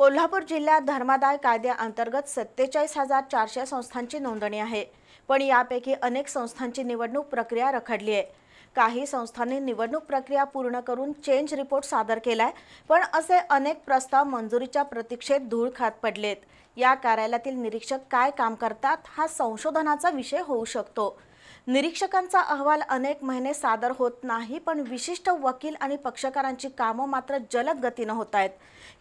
कोल्हापूर जिल्ह्यात धर्मादाय कायद्याअंतर्गत 47,400 संस्थांची नोंदणी आहे। पण यापैकी अनेक संस्थांची निवडणूक प्रक्रिया रखडली आहे। काही संस्थांनी निवडणूक प्रक्रिया पूर्ण करून चेंज रिपोर्ट सादर केलाय, पण असे अनेक प्रस्ताव मंजुरीच्या प्रतीक्षेत धूळ खात पडलेत। या कार्यालयातील निरीक्षक काय काम करतात हा संशोधनाचा विषय होऊ शकतो। निरीक्षकांचा अहवाल अनेक महिने सादर होत नाही, पण विशिष्ट वकील आणि पक्षकारांची कामं मात्र जलद गतीने होत आहेत।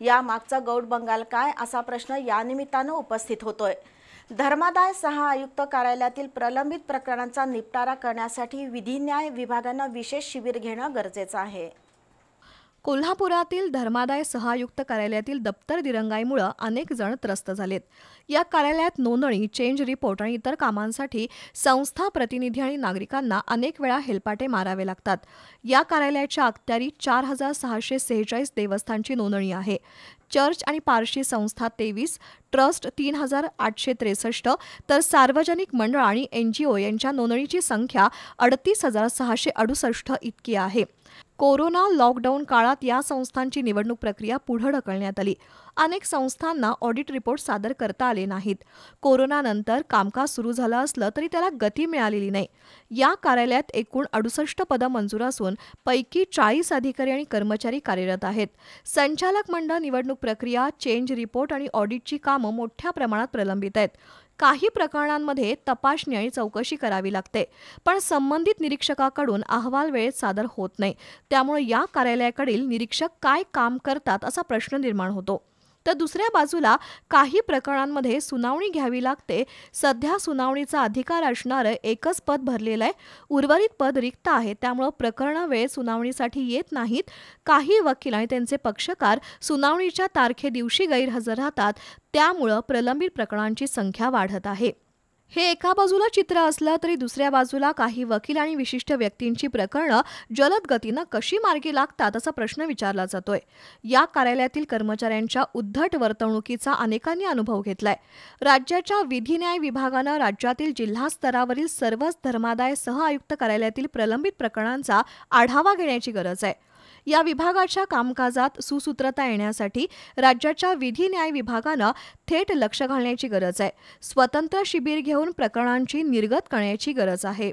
या मागचा गौड बंगाल काय असा प्रश्न या निमित्ताने उपस्थित होतोय। धर्मादाय सह-आयुक्त कार्यालयातील प्रलंबित प्रकरणांचा निपटारा करण्यासाठी विधी न्याय विभागाने विशेष शिबिर घेणं गरजेचं आहे। कोल्हापुरातील धर्मादाय सह-आयुक्त कार्यालयातील दप्तर दिरंगाईमुळे अनेक जण त्रस्त झालेत। या कार्यालयात नोंदणी, चेंज रिपोर्ट आणि इतर कामांसाठी संस्था प्रतिनिधी आणि नागरिकांना अनेक वेळा हेलपाटे मारावे लागतात। या कार्यालयाच्या अखत्यारीत 4,646 देवस्थानची नोंदणी आहे। चर्च आणि पारशी संस्था 23, ट्रस्ट 3,863, तर सार्वजनिक मंडळ आणि NGO यांच्या नोंदणीची संख्या 38,668 इतकी आहे। कोरोना लॉकडाऊन काळात या संस्थांची निवडणूक प्रक्रिया पुढे ढकलण्यात आली। अनेक संस्थांना ऑडिट रिपोर्ट सादर करता आले नाहीत। कोरोनानंतर कामकाज सुरू झालं असलं तरी त्याला गती मिळालेली नाही। या कार्यालयात एकूण 68 पदं मंजूर असून पैकी 40 अधिकारी आणि कर्मचारी कार्यरत आहेत। संचालक मंडळ, निवडणूक प्रक्रिया, चेंज रिपोर्ट आणि ऑडिटची कामं मोठ्या प्रमाणात प्रलंबित आहेत। काही प्रकरणांमध्ये तपासणी आणि चौकशी करावी लागते, पण संबंधित निरीक्षकाकडून अहवाल वेळेत सादर होत नाही। त्यामुळे या कार्यालयाकडील निरीक्षक काय काम करतात असा प्रश्न निर्माण होतो। तर दुसऱ्या बाजूला काही प्रकरणांमध्ये सुनावणी घ्यावी लागते। सध्या सुनावणीचा अधिकार असणारं एकच पद भरलेलं आहे, उर्वरित पद रिक्त आहे। त्यामुळे प्रकरणं वेळेत सुनावणीसाठी येत नाहीत। काही वकील आणि त्यांचे पक्षकार सुनावणीच्या तारखेदिवशी गैरहजर राहतात। त्यामुळे प्रलंबित प्रकरणांची संख्या वाढत आहे। हे एका बाजूला चित्र असलं तरी दुसऱ्या बाजूला काही वकील आणि विशिष्ट व्यक्तींची प्रकरणं जलद गतीनं कशी मार्गी लागतात असा प्रश्न विचारला जातोय। या कार्यालयातील कर्मचाऱ्यांच्या उद्धट वर्तणुकीचा अनेकांनी अनुभव घेतलाय। राज्याच्या विधी न्याय विभागानं राज्यातील जिल्हा स्तरावरील सर्वच धर्मादाय सह-आयुक्त कार्यालयातील प्रलंबित प्रकरणांचा आढावा घेण्याची गरज आहे। या विभागाच्या कामकाजात सुसूत्रता येण्यासाठी राज्याच्या विधी न्याय विभागानं थेट लक्ष घालण्याची गरज आहे। स्वतंत्र शिबिर घेऊन प्रकरणांची निर्गत करण्याची गरज आहे।